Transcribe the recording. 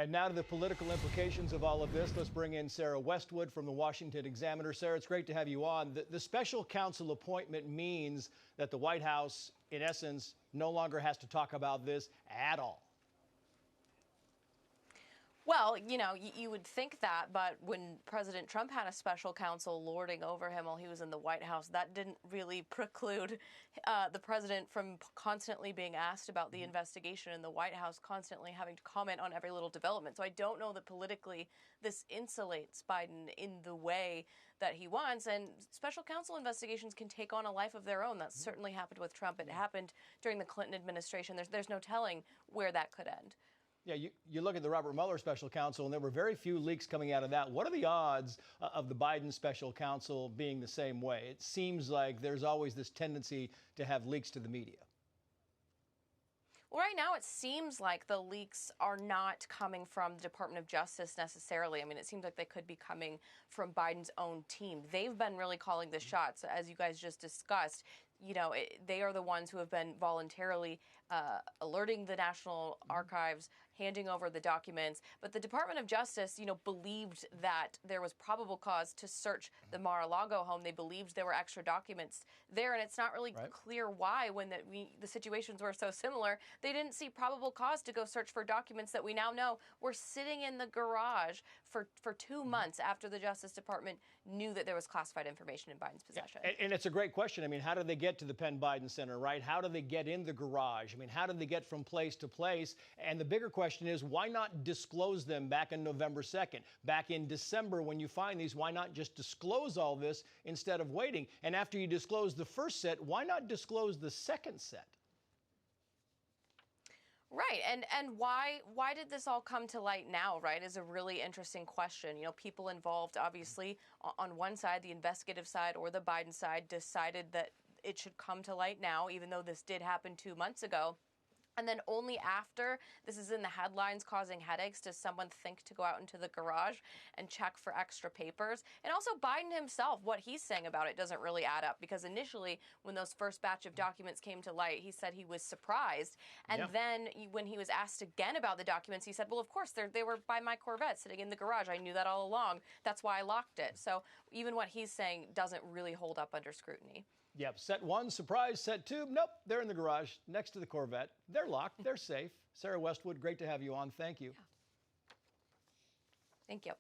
And now to the political implications of all of this. Let's bring in Sarah Westwood from the Washington Examiner. Sarah, it's great to have you on. The special counsel appointment means that the White House, in essence, no longer has to talk about this at all. Well, you know, you would think that, but when President Trump had a special counsel lording over him while he was in the White House, that didn't really preclude the president from constantly being asked about the investigation and the White House constantly having to comment on every little development. So I don't know that politically this insulates Biden in the way that he wants. And special counsel investigations can take on a life of their own. That's certainly happened with Trump. It happened during the Clinton administration. There's no telling where that could end. Yeah, you look at the Robert Mueller special counsel, and there were very few leaks coming out of that. What are the odds of the Biden special counsel being the same way? It seems like there's always this tendency to have leaks to the media. Well, right now it seems like the leaks are not coming from the Department of Justice necessarily. I mean, it seems like they could be coming from Biden's own team. They've been really calling the shots, as you guys just discussed. You know, they are the ones who have been voluntarily alerting the National Archives, handing over the documents. But the Department of Justice, you know, believed that there was probable cause to search the Mar-a-Lago home. They believed there were extra documents there. And it's not really clear why, when the situations were so similar, they didn't see probable cause to go search for documents that we now know were sitting in the garage for 2 months after the Justice Department knew that there was classified information in Biden's possession. Yeah, and it's a great question. I mean, how did they get to the Penn Biden Center, right? How do they get in the garage? I mean, how did they get from place to place? And the bigger question is, why not disclose them back on November 2nd? Back in December, when you find these, why not just disclose all this instead of waiting? And after you disclose the first set, why not disclose the second set? Right. And why did this all come to light now, right, is a really interesting question. You know, people involved, obviously, on one side, the investigative side or the Biden side, decided that it should come to light now, even though this did happen 2 months ago. And then only after this is in the headlines causing headaches does someone think to go out into the garage and check for extra papers. And also Biden himself, what he's saying about it doesn't really add up, because initially when those first batch of documents came to light, he said he was surprised. And then when he was asked again about the documents, he said, well, of course, they were by my Corvette sitting in the garage. I knew that all along. That's why I locked it. So even what he's saying doesn't really hold up under scrutiny. Yep, set one, surprise. Set two, nope, they're in the garage next to the Corvette. They're locked, they're safe. Sarah Westwood, great to have you on. Thank you. Thank you.